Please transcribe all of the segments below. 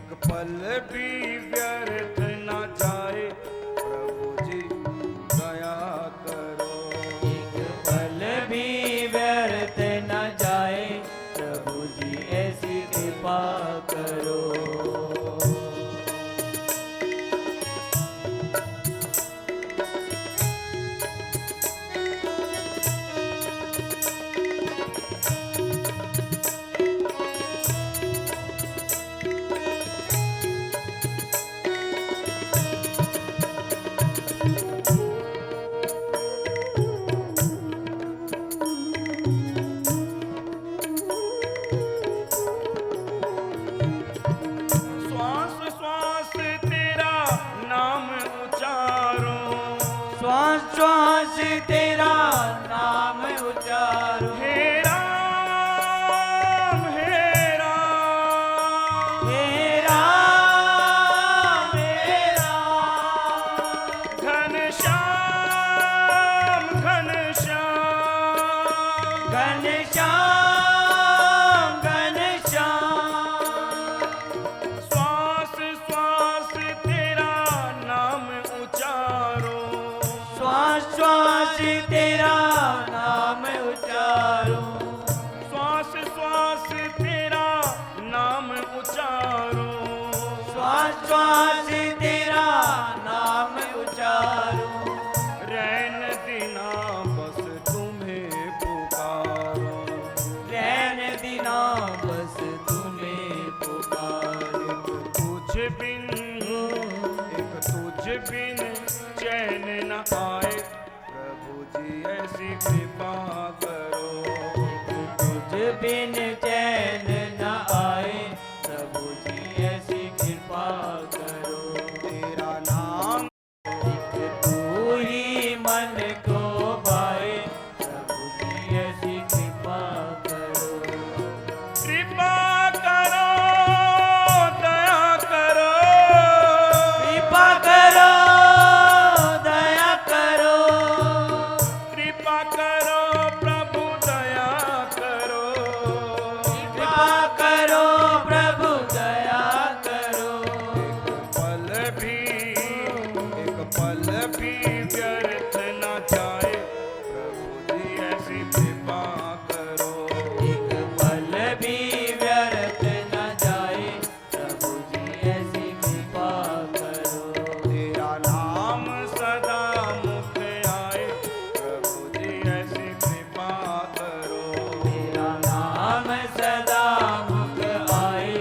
एक पल भी व्यर्थ न जाए प्रभु जी दया करो। एक पल भी व्यर्थ न जाए प्रभु जी ऐसी कृपा करो। श्वास श्वास तेरा नाम उचारो, श्वास श्वास तेरा नाम उचारो। हे राम हे राम हे राम हे राम। घनश्याम घनश्याम घनश्याम घनश्याम। श्वास श्वास तेरा नाम उचारो, श्वास श्वास तेरा नाम उचारो। श्वास श्वास तेरा नाम उचारो, श्वास श्वास तेरा नाम उचारो। रैन दिना बस तुम्हें पुकारो, रैन दिना बस तुम्हें पुकारो। तुझ बिन चैन न आए प्रभु जी ऐसी कृपा करो। तुझ बिन चैन न आए प्रभु जी ऐसी कृपा करो। तेरा नाम एक तू ही मन को भाए प्रभु जी ऐसी कृपा करो। कृपा करो दया करो, कृपा करो दया करो। कृपा करो प्रभु दया करो। कृपा करो प्रभु दया करो। एक पल भी व्यर्थ न जाए प्रभु जी ऐसी कृपा करो। एक पल भी व्यर्थ न जाए प्रभु जी ऐसी कृपा करो। तेरा नाम सदा मुख आए प्रभु जी ऐसी कृपा करो। तेरा नाम सदा मुख आए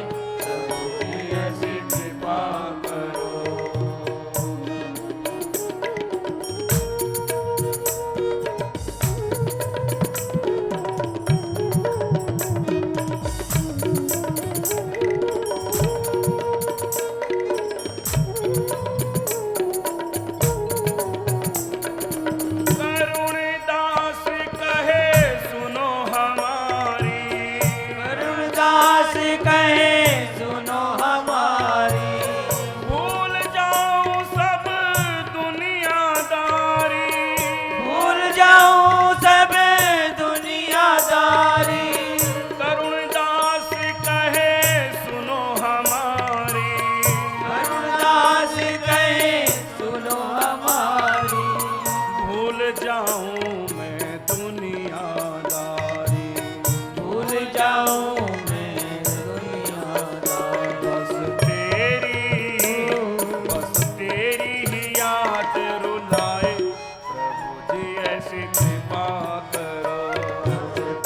प्रभु जी ऐसी कृपा करो। करुणदास कहे सुनो हमारी, करुणदास कहे सुनो हमारी। भूल जाऊं सब दुनियादारी, भूल जाऊं सब दुनियादारी। करुणदास कहे सुनो हमारी, करुणदास कहे सुनो हमारी। भूल जाऊं मैं दुनियादारी, भूल जाऊं मैं दुनियादारी। बस तेरी ही याद रुलाए प्रभु जी ऐसी कृपा करो।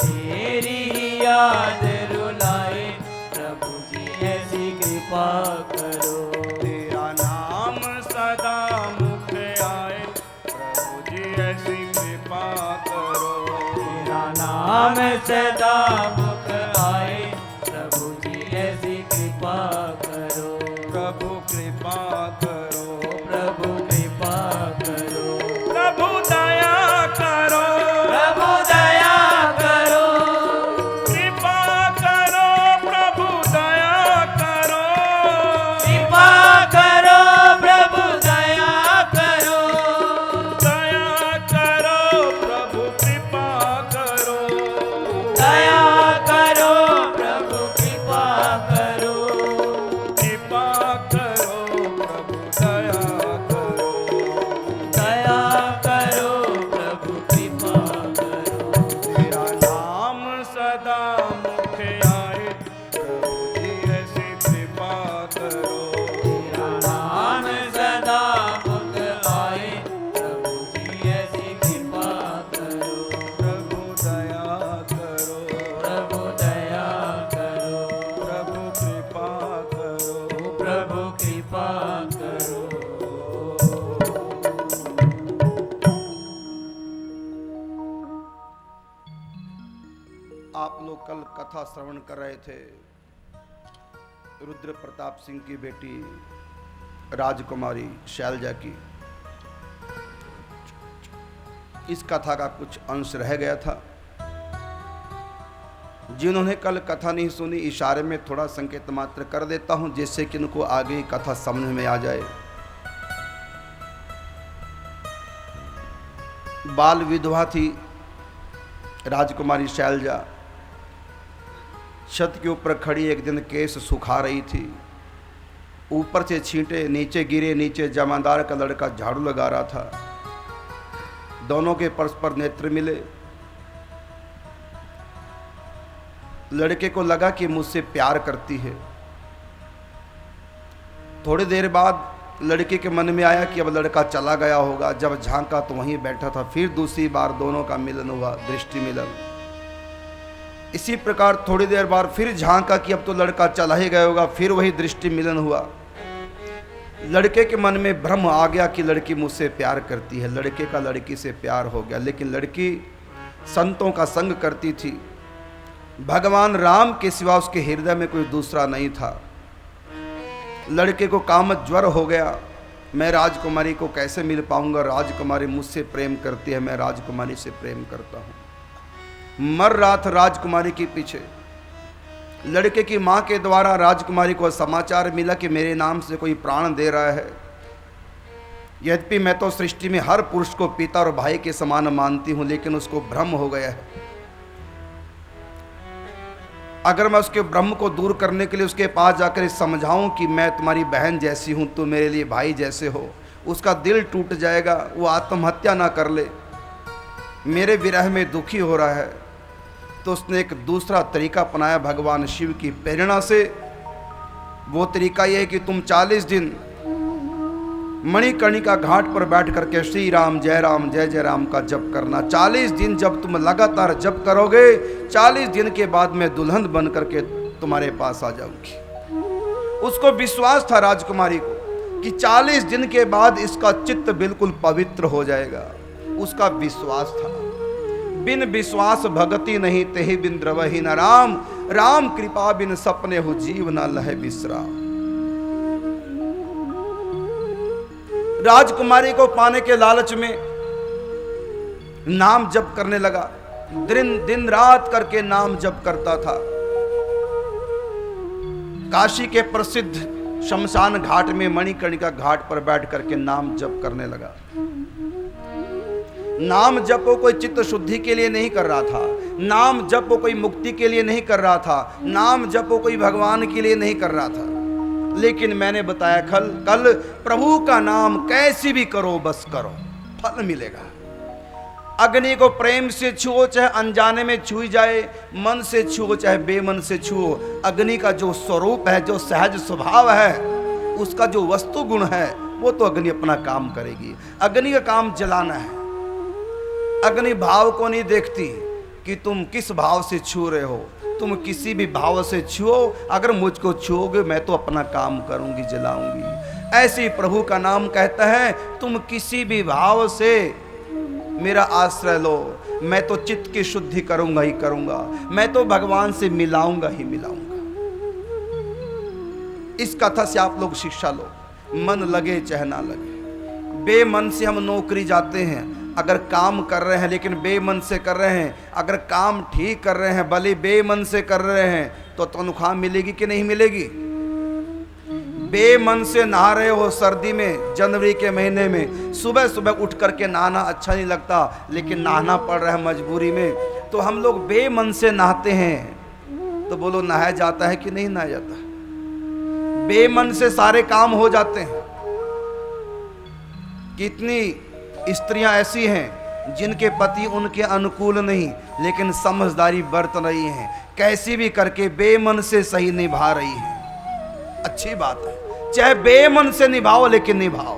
तेरी याद रुलाए प्रभु जी ऐसी कृपा करो। तेरा नाम सदा मुख आए प्रभु जी ऐसी कृपा करो। तेरा नाम सदा मुख आए प्रभु जी ऐसी कृपा करो। प्रभु कृपा करो, प्रभु कृपा करो। प्रभु दया करो, प्रभु दया करो। कृपा करो प्रभु दया करो। कृपा करो प्रभु दया करो। दया करो प्रभु कृपा करो। दया करो प्रभु कृपा करो। कृपा कल कथा श्रवण कर रहे थे रुद्र प्रताप सिंह की बेटी राजकुमारी शैलजा की। इस कथा का कुछ अंश रह गया था। जिन्होंने कल कथा नहीं सुनी, इशारे में थोड़ा संकेत मात्र कर देता हूं, जिससे कि उनको आगे कथा समझ में आ जाए। बाल विधवा थी राजकुमारी शैलजा। छत के ऊपर खड़ी एक दिन केस सुखा रही थी। ऊपर से छींटे नीचे गिरे, नीचे जमादार का लड़का झाड़ू लगा रहा था। दोनों के परस्पर नेत्र मिले। लड़के को लगा कि मुझसे प्यार करती है। थोड़ी देर बाद लड़के के मन में आया कि अब लड़का चला गया होगा। जब झांका तो वहीं बैठा था। फिर दूसरी बार दोनों का मिलन हुआ, दृष्टि मिलन। इसी प्रकार थोड़ी देर बाद फिर झांका कि अब तो लड़का चला ही गया होगा। फिर वही दृष्टि मिलन हुआ। लड़के के मन में भ्रम आ गया कि लड़की मुझसे प्यार करती है। लड़के का लड़की से प्यार हो गया। लेकिन लड़की संतों का संग करती थी। भगवान राम के सिवा उसके हृदय में कोई दूसरा नहीं था। लड़के को काम ज्वर हो गया। मैं राजकुमारी को कैसे मिल पाऊंगा? राजकुमारी मुझसे प्रेम करती है, मैं राजकुमारी से प्रेम करता हूं। मर रहा था राजकुमारी के पीछे। लड़के की मां के द्वारा राजकुमारी को समाचार मिला कि मेरे नाम से कोई प्राण दे रहा है। यद्यपि मैं तो सृष्टि में हर पुरुष को पिता और भाई के समान मानती हूं, लेकिन उसको भ्रम हो गया है। अगर मैं उसके भ्रम को दूर करने के लिए उसके पास जाकर समझाऊं कि मैं तुम्हारी बहन जैसी हूं, तुम मेरे लिए भाई जैसे हो, उसका दिल टूट जाएगा, वो आत्महत्या ना कर ले। मेरे विरह में दुखी हो रहा है। तो उसने एक दूसरा तरीका अपनाया भगवान शिव की प्रेरणा से। वो तरीका यह है कि तुम 40 दिन मणिकर्णिका घाट पर बैठ करके श्री राम जय जय राम का जप करना। 40 दिन जब तुम लगातार जप करोगे, 40 दिन के बाद मैं दुल्हन बन करके तुम्हारे पास आ जाऊंगी। उसको विश्वास था राजकुमारी को कि 40 दिन के बाद इसका चित्त बिल्कुल पवित्र हो जाएगा। उसका विश्वास था। बिन विश्वास भगति नहीं, तेहि बिन द्रवहि न राम। राम कृपा बिन सपने हो जीव न लहे विश्राम। राजकुमारी को पाने के लालच में नाम जप करने लगा। दिन रात करके नाम जप करता था। काशी के प्रसिद्ध शमशान घाट में मणिकर्णिका घाट पर बैठ करके नाम जप करने लगा। नाम जप वो कोई चित्त शुद्धि के लिए नहीं कर रहा था। नाम जप वो कोई मुक्ति के लिए नहीं कर रहा था। नाम जप वो कोई भगवान के लिए नहीं कर रहा था। लेकिन मैंने बताया कल प्रभु का नाम कैसी भी करो, बस करो, फल मिलेगा। अग्नि को प्रेम से छुओ, चाहे अनजाने में छुई जाए, मन से छुओ चाहे बेमन से छुओ, अग्नि का जो स्वरूप है, जो सहज स्वभाव है, उसका जो वस्तु गुण है, वो तो अग्नि अपना काम करेगी। अग्नि का काम जलाना है। अग्नि भाव को नहीं देखती कि तुम किस भाव से छू रहे हो। तुम किसी भी भाव से छुओ, अगर मुझको छुओगे मैं तो अपना काम करूंगी, जलाऊंगी। ऐसे प्रभु का नाम कहता है तुम किसी भी भाव से मेरा आश्रय लो, मैं तो चित्त की शुद्धि करूंगा ही करूंगा, मैं तो भगवान से मिलाऊंगा ही मिलाऊंगा। इस कथा से आप लोग शिक्षा लो। मन लगे चाहे ना लगे। बेमन से हम नौकरी जाते हैं, अगर काम कर रहे हैं लेकिन बेमन से कर रहे हैं, अगर काम ठीक कर रहे हैं भले बेमन से कर रहे हैं, तो तनख्वाह मिलेगी कि नहीं मिलेगी? बेमन से नहा रहे हो सर्दी में, जनवरी के महीने में, सुबह सुबह उठ करके नहाना अच्छा नहीं लगता, लेकिन नहाना पड़ रहा है मजबूरी में, तो हम लोग बेमन से नहाते हैं। तो बोलो नहाया जाता है कि नहीं नहाया जाता? बेमन से सारे काम हो जाते हैं। कितनी स्त्रियां ऐसी हैं जिनके पति उनके अनुकूल नहीं, लेकिन समझदारी बरत रही हैं, कैसी भी करके बेमन से सही निभा रही हैं। अच्छी बात है, चाहे बेमन से निभाओ लेकिन निभाओ।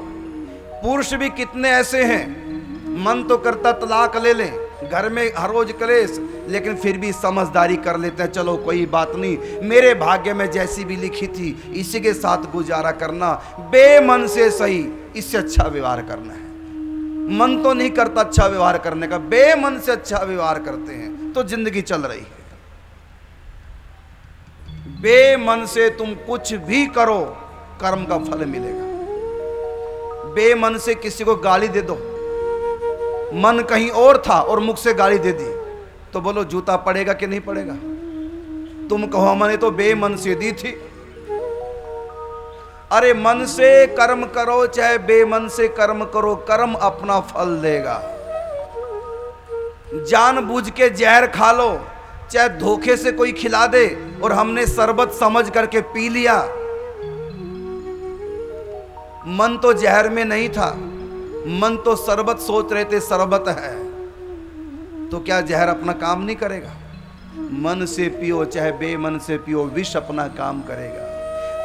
पुरुष भी कितने ऐसे हैं, मन तो करता तलाक ले लें, घर में हर रोज कलेश, लेकिन फिर भी समझदारी कर लेते हैं, चलो कोई बात नहीं, मेरे भाग्य में जैसी भी लिखी थी इसी के साथ गुजारा करना। बेमन से सही, इससे अच्छा व्यवहार करना है। मन तो नहीं करता अच्छा व्यवहार करने का, बेमन से अच्छा व्यवहार करते हैं तो जिंदगी चल रही है। बेमन से तुम कुछ भी करो, कर्म का फल मिलेगा। बेमन से किसी को गाली दे दो, मन कहीं और था और मुख से गाली दे दी, तो बोलो जूता पड़ेगा कि नहीं पड़ेगा? तुम कहो मैंने तो बेमन से दी थी। अरे मन से कर्म करो चाहे बेमन से कर्म करो, कर्म अपना फल देगा। जानबूझ के जहर खा लो, चाहे धोखे से कोई खिला दे और हमने शरबत समझ करके पी लिया, मन तो जहर में नहीं था, मन तो शरबत सोच रहे थे शरबत है, तो क्या जहर अपना काम नहीं करेगा? मन से पियो चाहे बेमन से पियो, विष अपना काम करेगा।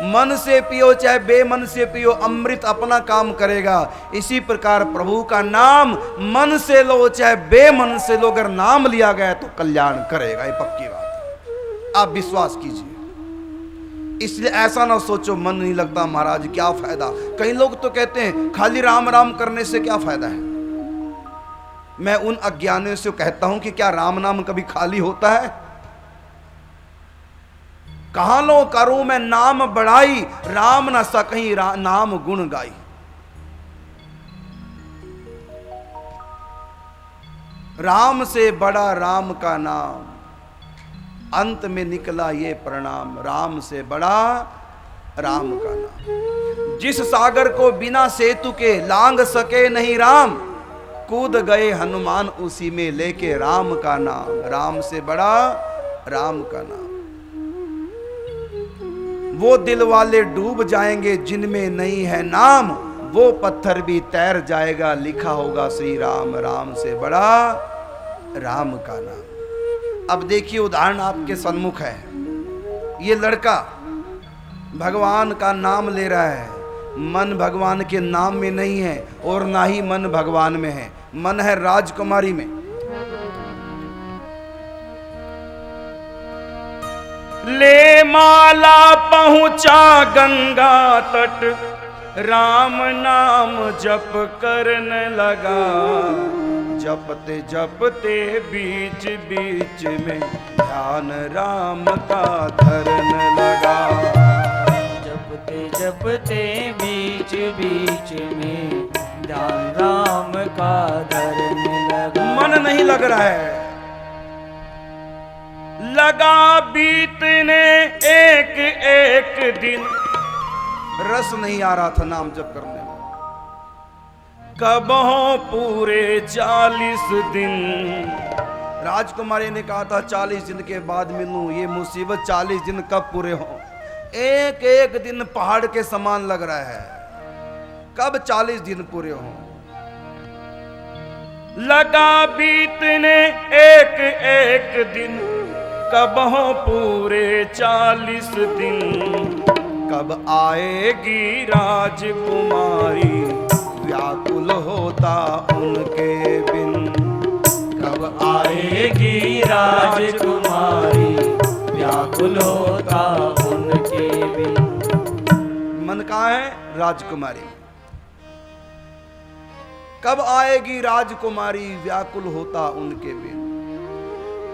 मन से पियो चाहे बेमन से पियो, अमृत अपना काम करेगा। इसी प्रकार प्रभु का नाम मन से लो चाहे बेमन से लो, अगर नाम लिया गया तो कल्याण करेगा, ये पक्की बात है, आप विश्वास कीजिए। इसलिए ऐसा ना सोचो मन नहीं लगता महाराज क्या फायदा। कई लोग तो कहते हैं खाली राम राम करने से क्या फायदा है। मैं उन अज्ञानियों से कहता हूं कि क्या राम नाम कभी खाली होता है? कहां लो करूं मैं नाम बढ़ाई, राम न सकहीं नाम गुण गाई। राम से बड़ा राम का नाम, अंत में निकला ये प्रणाम। राम से बड़ा राम का नाम। जिस सागर को बिना सेतु के लांग सके नहीं राम, कूद गए हनुमान उसी में लेके राम का नाम। राम से बड़ा राम का नाम। वो दिल वाले डूब जाएंगे जिनमें नहीं है नाम, वो पत्थर भी तैर जाएगा लिखा होगा श्री राम। राम से बड़ा राम का नाम। अब देखिए उदाहरण आपके सम्मुख है। ये लड़का भगवान का नाम ले रहा है, मन भगवान के नाम में नहीं है और ना ही मन भगवान में है, मन है राजकुमारी में। ले माला पहुंचा गंगा तट, राम नाम जप करने लगा। जपते जपते बीच बीच में ध्यान राम का धरने लगा। जपते जपते बीच बीच में ध्यान राम का धरने लगा। मन नहीं लग रहा है। लगा बीतने एक एक दिन, रस नहीं आ रहा था नाम जप करने में। कब हो पूरे 40 दिन। राजकुमारी ने कहा था 40 दिन के बाद मिलूं। ये मुसीबत 40 दिन कब पूरे हों? एक एक दिन पहाड़ के समान लग रहा है। कब 40 दिन पूरे हों? लगा बीतने एक एक दिन, कब हो पूरे 40 दिन। कब आएगी राजकुमारी, व्याकुल होता उनके बिन। कब आएगी राजकुमारी, व्याकुल होता उनके बिन। मन कहाँ है? राजकुमारी। कब आएगी राजकुमारी, व्याकुल होता उनके बिन।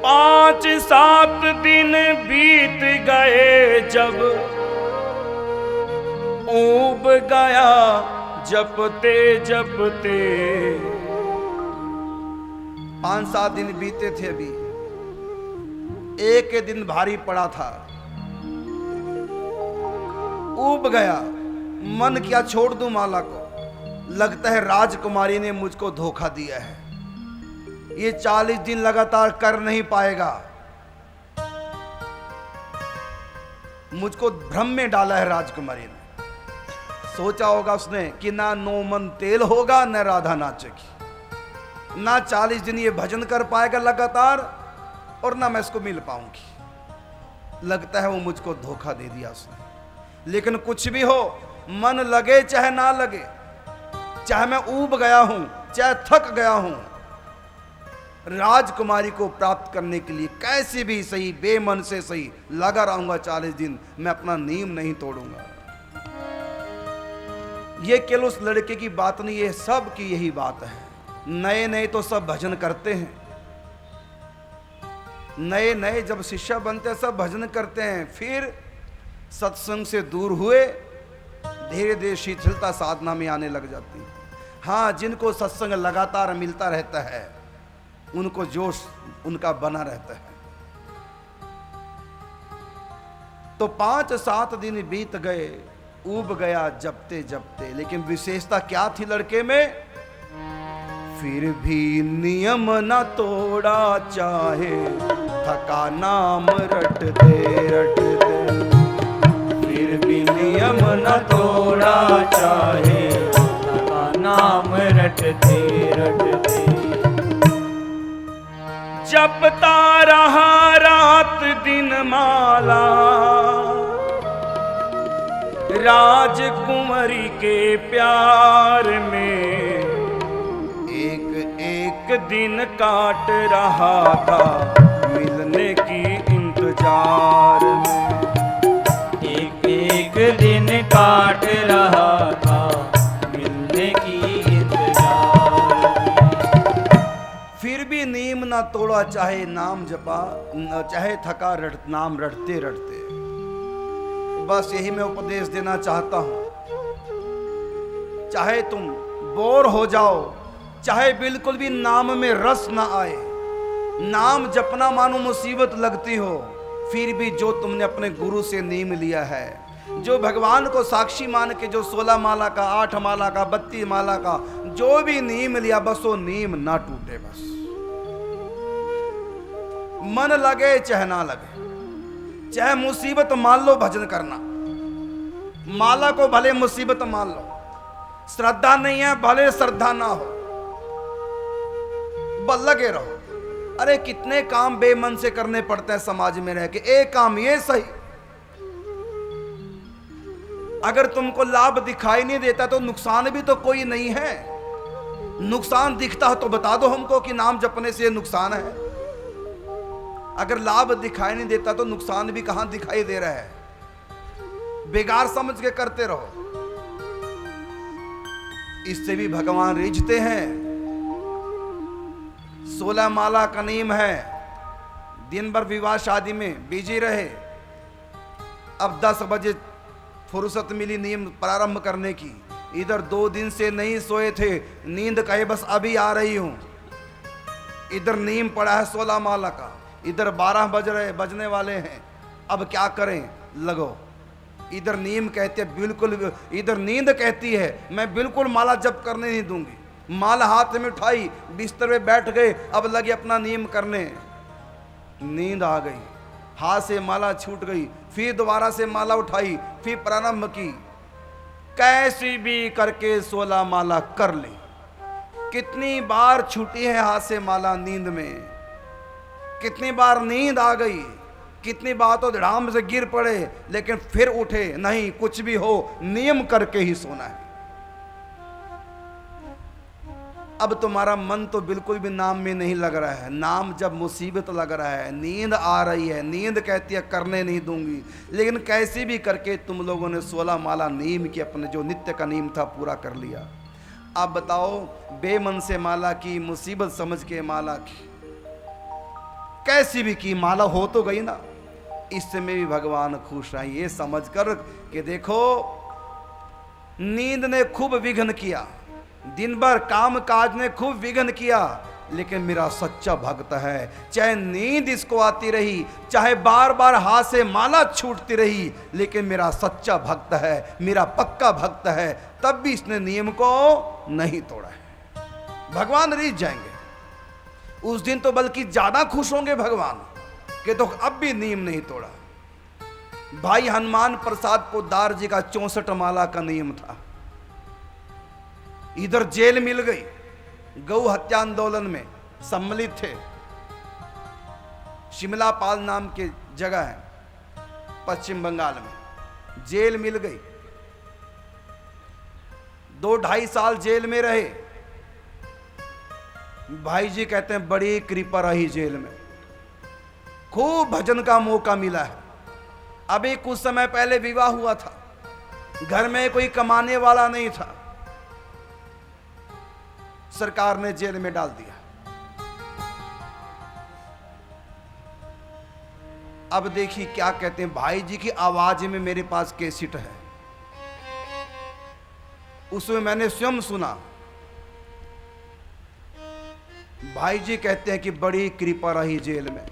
5-7 दिन बीत गए जब, ऊब गया जपते जपते। 5-7 दिन बीते थे अभी, एक दिन भारी पड़ा था, ऊब गया। मन क्या छोड़ दूं माला को, लगता है राजकुमारी ने मुझको धोखा दिया है। ये 40 दिन लगातार कर नहीं पाएगा, मुझको भ्रम में डाला है राजकुमारी ने। सोचा होगा उसने कि ना नोमन तेल होगा न राधा नाचेगी, ना 40 दिन ये भजन कर पाएगा लगातार और ना मैं इसको मिल पाऊंगी। लगता है वो मुझको धोखा दे दिया उसने। लेकिन कुछ भी हो, मन लगे चाहे ना लगे, चाहे मैं ऊब गया हूं चाहे थक गया हूं, राजकुमारी को प्राप्त करने के लिए कैसे भी सही, बेमन से सही लगा रहूंगा 40 दिन। मैं अपना नियम नहीं तोड़ूंगा। ये केवल उस लड़के की बात नहीं, ये सब की यही बात है। नए नए तो सब भजन करते हैं, नए नए जब शिष्य बनते हैं सब भजन करते हैं, फिर सत्संग से दूर हुए, धीरे धीरे शिथिलता साधना में आने लग जाती है। हाँ, जिनको सत्संग लगातार मिलता रहता है उनको जोश उनका बना रहता है। तो 5-7 दिन बीत गए, ऊब गया जपते जपते, लेकिन विशेषता क्या थी लड़के में? फिर भी नियम न तोड़ा, चाहे थका नाम रटते रटते। फिर भी नियम न तोड़ा, चाहे थका नाम रटते रटते। जपता रहा रात दिन माला, राजकुंवरी के प्यार में एक एक दिन काट रहा था मिलने की इंतजार में। एक एक दिन काट रहा था मिलने की इंतजार में। फिर भी नीम ना तोड़ा, चाहे नाम जपा, चाहे थका नाम रटते रटते। बस यही मैं उपदेश देना चाहता हूं। चाहे तुम बोर हो जाओ, चाहे बिल्कुल भी नाम में रस ना आए, नाम जपना मानो मुसीबत लगती हो, फिर भी जो तुमने अपने गुरु से नीम लिया है, जो भगवान को साक्षी मान के जो 16 माला का, 8 माला का, 32 माला का जो भी नीम लिया, बस वो नीम ना टूटे। बस मन लगे चाहे ना लगे, चाहे मुसीबत मान लो भजन करना, माला को भले मुसीबत मान लो, श्रद्धा नहीं है भले श्रद्धा ना हो, बस लगे रहो। अरे कितने काम बेमन से करने पड़ते हैं समाज में रह के, एक काम ये सही। अगर तुमको लाभ दिखाई नहीं देता तो नुकसान भी तो कोई नहीं है। नुकसान दिखता हो तो बता दो हमको कि नाम जपने से नुकसान है। अगर लाभ दिखाई नहीं देता तो नुकसान भी कहां दिखाई दे रहा है। बेकार समझ के करते रहो, इससे भी भगवान रिझते हैं। 16 माला का नियम है, दिन भर विवाह शादी में बिजी रहे, अब 10 बजे फुर्सत मिली नियम प्रारंभ करने की। इधर 2 दिन से नहीं सोए थे, नींद कहे बस अभी आ रही हूं। इधर नियम पड़ा है 16 माला का, इधर 12 बजने वाले हैं, अब क्या करें, लगो। इधर नीम कहते हैं बिल्कुल, इधर नींद कहती है मैं बिल्कुल माला जप करने नहीं दूंगी। माला हाथ में उठाई, बिस्तर में बैठ गए, अब लगे अपना नियम करने। नींद आ गई, हाथ से माला छूट गई, फिर दोबारा से माला उठाई, फिर प्रारंभ की। कैसी भी करके 16 माला कर ली। कितनी बार छूटी है हाथ से माला नींद में, कितनी बार नींद आ गई, कितनी बार तो धड़ाम से गिर पड़े, लेकिन फिर उठे, नहीं कुछ भी हो नियम करके ही सोना है। अब तुम्हारा मन तो बिल्कुल भी नाम में नहीं लग रहा है। नाम जब मुसीबत लग रहा है, नींद आ रही है, नींद कहती है करने नहीं दूंगी, लेकिन कैसे भी करके तुम लोगों ने 16 माला नीम की, अपने जो नित्य का नीम था पूरा कर लिया। अब बताओ, बेमन से माला की, मुसीबत समझ के माला की, कैसी भी की, माला हो तो गई ना। इससे में भी भगवान खुश रहे, ये समझकर कि देखो नींद ने खूब विघ्न किया, दिन भर काम काज ने खूब विघ्न किया, लेकिन मेरा सच्चा भक्त है। चाहे नींद इसको आती रही, चाहे बार बार हाथ से माला छूटती रही, लेकिन मेरा सच्चा भक्त है, मेरा पक्का भक्त है, तब भी इसने नियम को नहीं तोड़ा है। भगवान रिझ जाएंगे उस दिन, तो बल्कि ज्यादा खुश होंगे भगवान कि तो अब भी नियम नहीं तोड़ा। भाई हनुमान प्रसाद पोद्दार जी का 64 माला का नियम था। इधर जेल मिल गई, गौ हत्या आंदोलन में सम्मिलित थे। शिमला पाल नाम की जगह है पश्चिम बंगाल में, जेल मिल गई। 2-2.5 साल जेल में रहे। भाई जी कहते हैं बड़ी कृपा रही जेल में, खूब भजन का मौका मिला है। अभी कुछ समय पहले विवाह हुआ था, घर में कोई कमाने वाला नहीं था, सरकार ने जेल में डाल दिया। अब देखिए क्या कहते हैं, भाई जी की आवाज में मेरे पास कैसेट है, उसमें मैंने स्वयं सुना। भाई जी कहते हैं कि बड़ी कृपा रही जेल में।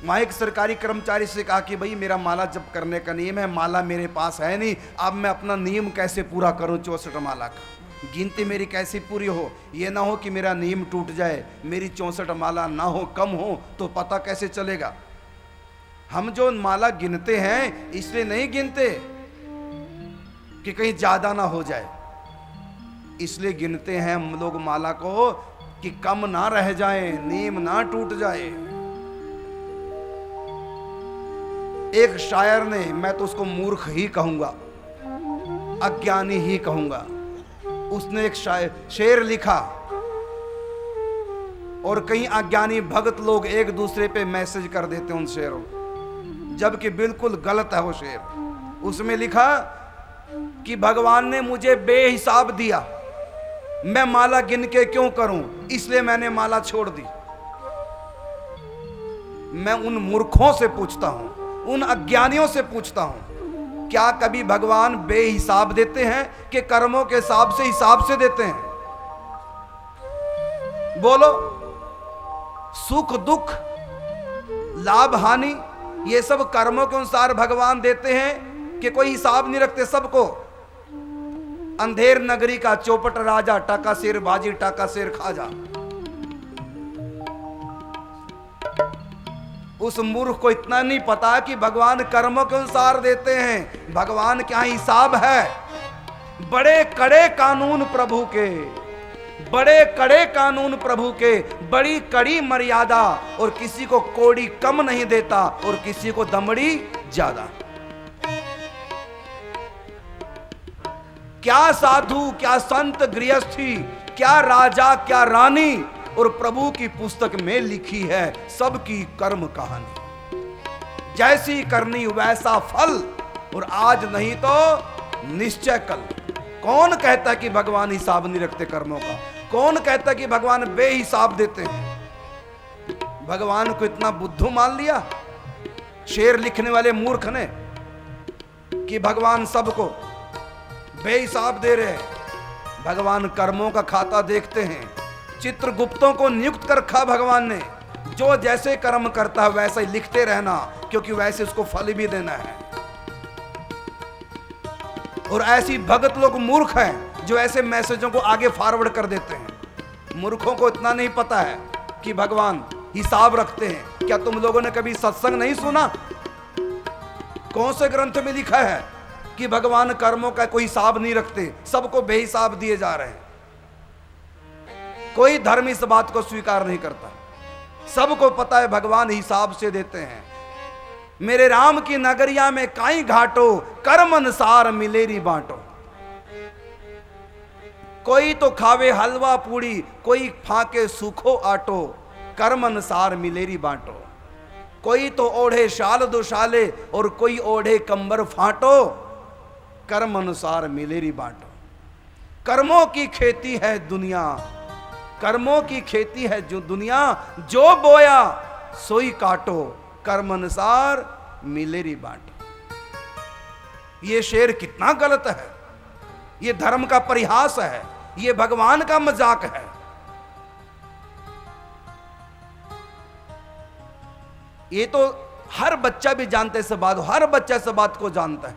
वहां एक सरकारी कर्मचारी से कहा कि भाई मेरा माला जप करने का नियम है, माला मेरे पास है नहीं, अब मैं अपना नियम कैसे पूरा करूं 64 माला का, गिनती मेरी कैसे पूरी हो, ये ना हो कि मेरा नियम टूट जाए, मेरी 64 माला ना हो, कम हो तो पता कैसे चलेगा। हम जो माला गिनते हैं इसलिए नहीं गिनते कि कहीं ज्यादा ना हो जाए, इसलिए गिनते हैं हम लोग माला को कि कम ना रह जाए, नियम ना टूट जाए। एक शायर ने, मैं तो उसको मूर्ख ही कहूंगा, अज्ञानी ही कहूंगा, उसने एक शेर लिखा और कई अज्ञानी भक्त लोग एक दूसरे पे मैसेज कर देते हैं उन शेरों, जबकि बिल्कुल गलत है वो शेर। उसमें लिखा कि भगवान ने मुझे बेहिसाब दिया, मैं माला गिन के क्यों करूं, इसलिए मैंने माला छोड़ दी। मैं उन मूर्खों से पूछता हूं, उन अज्ञानियों से पूछता हूं, क्या कभी भगवान बेहिसाब देते हैं कि कर्मों के हिसाब से देते हैं? बोलो, सुख दुख लाभ हानि ये सब कर्मों के अनुसार भगवान देते हैं कि कोई हिसाब नहीं रखते सबको? अंधेर नगरी का चौपट राजा, टाका शेर बाजी टाका शेर खाजा। उस मूर्ख को इतना नहीं पता कि भगवान कर्मों के अनुसार देते हैं, भगवान क्या हिसाब है। बड़े कड़े कानून प्रभु के, बड़े कड़े कानून प्रभु के, बड़ी कड़ी मर्यादा, और किसी को कोड़ी कम नहीं देता और किसी को दमड़ी ज्यादा। क्या साधु, क्या संत गृहस्थी, क्या राजा, क्या रानी, और प्रभु की पुस्तक में लिखी है सबकी कर्म कहानी। जैसी करनी वैसा फल, और आज नहीं तो निश्चय कल। कौन कहता कि भगवान हिसाब नहीं रखते कर्मों का? कौन कहता कि भगवान बेहिसाब देते हैं? भगवान को इतना बुद्धू मान लिया शेर लिखने वाले मूर्ख ने कि भगवान सबको बेहिसाब दे रहे हैं। भगवान कर्मों का खाता देखते हैं। चित्रगुप्तों को नियुक्त कर रखा भगवान ने, जो जैसे कर्म करता है वैसे ही लिखते रहना, क्योंकि वैसे उसको फल भी देना है। और ऐसी भगत लोग मूर्ख हैं जो ऐसे मैसेजों को आगे फॉरवर्ड कर देते हैं। मूर्खों को इतना नहीं पता है कि भगवान हिसाब रखते हैं। क्या तुम लोगों ने कभी सत्संग नहीं सुना? कौन से ग्रंथ में लिखा है कि भगवान कर्मों का कोई हिसाब नहीं रखते, सबको बेहिसाब दिए जा रहे हैं? कोई धर्म इस बात को स्वीकार नहीं करता। सबको पता है भगवान हिसाब से देते हैं। मेरे राम की नगरिया में काई घाटो, कर्म अनुसार मिलेरी बांटो। कोई तो खावे हलवा पूड़ी, कोई फाके सूखो आटो, कर्म अनुसार मिलेरी बांटो। कोई तो ओढ़े शाल दुशाले, और कोई ओढ़े कंबर फाटो, कर्म अनुसार मिलेरी बांटो। कर्मों की खेती है दुनिया, कर्मों की खेती है जो दुनिया, जो बोया सोई काटो, कर्म अनुसार मिलेरी बांटो। ये शेर कितना गलत है। ये धर्म का परिहास है, ये भगवान का मजाक है। ये तो हर बच्चा भी जानता है इस बात, हर बच्चा इस बात को जानता है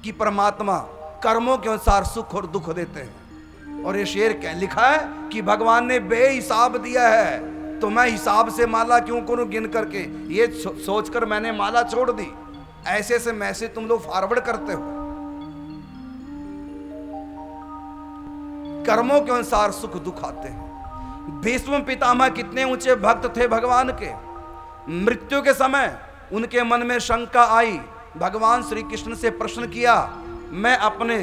कि परमात्मा कर्मों के अनुसार सुख और दुख देते हैं। और ये शेर क्या लिखा है कि भगवान ने बेहिसाब दिया है, तो मैं हिसाब से माला क्यों करूं गिन करके? ये सोचकर मैंने माला छोड़ दी। ऐसे ऐसे मैसेज तुम लोग फॉरवर्ड करते हो। कर्मों के अनुसार सुख दुख आते हैं। भीष्म पितामह कितने ऊंचे भक्त थे भगवान के। मृत्यु के समय उनके मन में शंका आई। भगवान श्री कृष्ण से प्रश्न किया, मैं अपने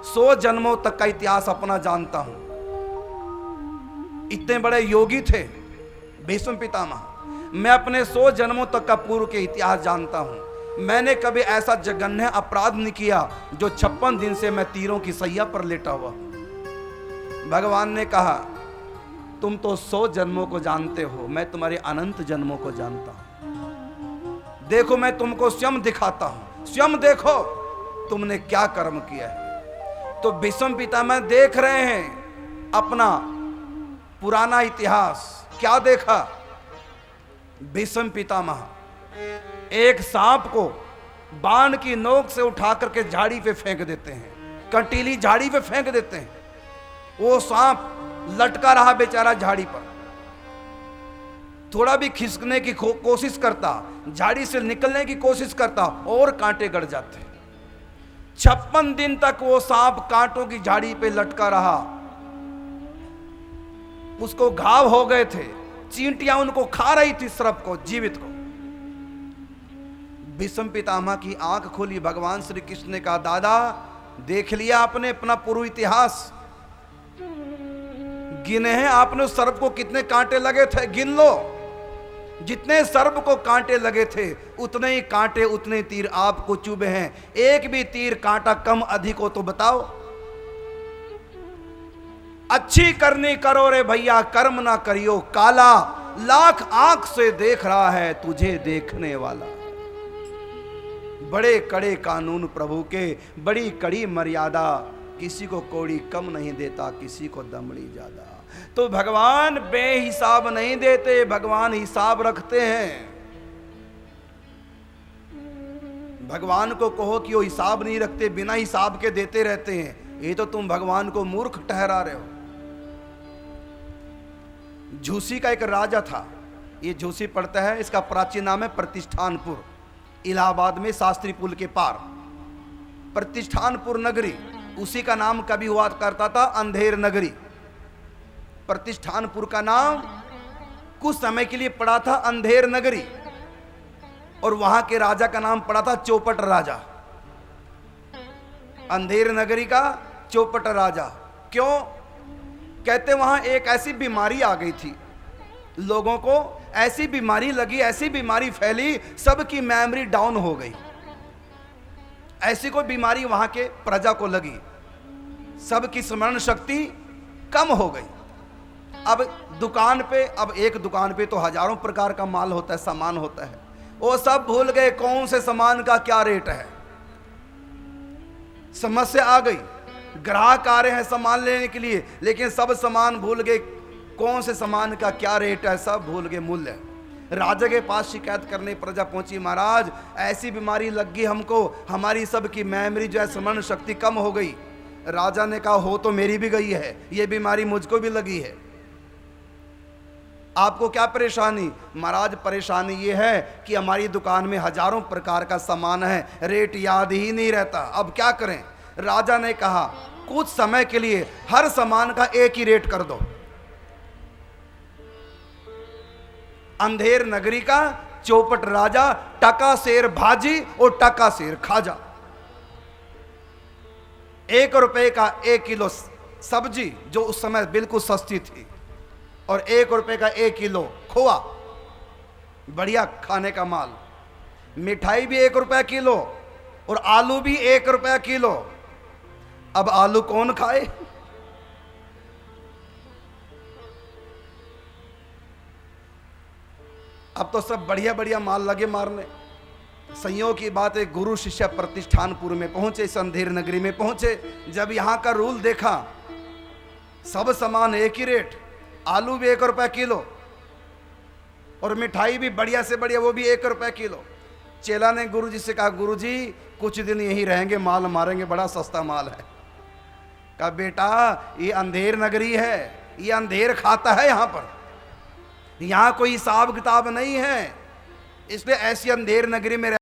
100 जन्मों तक का इतिहास अपना जानता हूं। इतने बड़े योगी थे भीष्म पितामह। मैं अपने 100 जन्मों तक का पूर्व के इतिहास जानता हूं। मैंने कभी ऐसा जघन्य अपराध नहीं किया जो 56 दिन से मैं तीरों की सैया पर लेटा हुआ। भगवान ने कहा तुम तो 100 जन्मों को जानते हो, मैं तुम्हारे अनंत जन्मों को जानता हूं। देखो मैं तुमको स्वयं दिखाता हूं, स्वयं देखो तुमने क्या कर्म किया है। तो भीष्म पितामह देख रहे हैं अपना पुराना इतिहास। क्या देखा भीष्म पितामह? एक सांप को बाण की नोक से उठा करके झाड़ी पे फेंक देते हैं, कंटीली झाड़ी पे फेंक देते हैं। वो सांप लटका रहा बेचारा झाड़ी पर, थोड़ा भी खिसकने की कोशिश करता, झाड़ी से निकलने की कोशिश करता, और कांटे गड़ जाते। 56 दिन तक वो सांप कांटों की झाड़ी पे लटका रहा। उसको घाव हो गए थे, चींटियां उनको खा रही थी, सर्प को, जीवित को। भीष्म पितामह की आंख खोली। भगवान श्री कृष्ण ने कहा, दादा देख लिया आपने अपना पूर्व इतिहास? गिने हैं आपने उस सर्प को कितने कांटे लगे थे? गिन लो। जितने सर्प को कांटे लगे थे उतने ही कांटे, उतने तीर आपको चुभे हैं। एक भी तीर कांटा कम अधिक हो तो बताओ। अच्छी करनी करो रे भैया, कर्म ना करियो काला। लाख आंख से देख रहा है तुझे देखने वाला। बड़े कड़े कानून प्रभु के, बड़ी कड़ी मर्यादा। किसी को कौड़ी कम नहीं देता, किसी को दमड़ी ज्यादा। तो भगवान बेहिसाब नहीं देते, भगवान हिसाब रखते हैं। भगवान को कहो कि वो हिसाब नहीं रखते, बिना हिसाब के देते रहते हैं, ये तो तुम भगवान को मूर्ख ठहरा रहे हो। झूसी का एक राजा था, ये झूसी पड़ता है, इसका प्राचीन नाम है प्रतिष्ठानपुर, इलाहाबाद में शास्त्री पुल के पार प्रतिष्ठानपुर नगरी। उसी का नाम कभी हुआ करता था अंधेर नगरी। प्रतिष्ठानपुर का नाम कुछ समय के लिए पड़ा था अंधेर नगरी, और वहां के राजा का नाम पड़ा था चौपट राजा। अंधेर नगरी का चौपट राजा। क्यों? कहते वहां एक ऐसी बीमारी आ गई थी, लोगों को ऐसी बीमारी लगी, ऐसी बीमारी फैली, सबकी मेमोरी डाउन हो गई। ऐसी कोई बीमारी वहां के प्रजा को लगी, सबकी स्मरण शक्ति कम हो गई। अब दुकान पे, अब एक दुकान पे तो हजारों प्रकार का माल होता है, सामान होता है, वो सब भूल गए कौन से सामान का क्या रेट है। समस्या आ गई, ग्राहक आ रहे हैं सामान लेने के लिए, लेकिन सब सामान भूल गए कौन से सामान का क्या रेट है, सब भूल गए मूल्य। राजा के पास शिकायत करने प्रजा पहुंची, महाराज ऐसी बीमारी लग गई हमको, हमारी सबकी मेमोरी जो है, स्मरण शक्ति कम हो गई। राजा ने कहा, हो तो मेरी भी गई है, ये बीमारी मुझको भी लगी है। आपको क्या परेशानी? महाराज परेशानी ये है कि हमारी दुकान में हजारों प्रकार का सामान है, रेट याद ही नहीं रहता, अब क्या करें? राजा ने कहा, कुछ समय के लिए हर सामान का एक ही रेट कर दो। अंधेर नगरी का चौपट राजा टका शेर भाजी और टका शेर खाजा, 1 रुपए का 1 किलो सब्जी जो उस समय बिल्कुल सस्ती थी, और 1 रुपए का 1 किलो खोआ, बढ़िया खाने का माल। मिठाई भी 1 रुपया किलो, और आलू भी 1 रुपया किलो। अब आलू कौन खाए? अब तो सब बढ़िया बढ़िया माल लगे मारने। संयोग की बात है, गुरु शिष्य प्रतिष्ठानपुर में पहुंचे, इस अंधेर नगरी में पहुंचे। जब यहां का रूल देखा, सब सामान एक ही रेट, आलू भी 1 रुपया किलो, और मिठाई भी बढ़िया से बढ़िया, वो भी 1 रुपया किलो। चेला ने गुरु जी से कहा, गुरु जी कुछ दिन यहीं रहेंगे, माल मारेंगे, बड़ा सस्ता माल है। कहा, बेटा ये अंधेर नगरी है, ये अंधेर खाता है, यहां पर, यहां कोई हिसाब किताब नहीं है, इसलिए ऐसी अंधेर नगरी में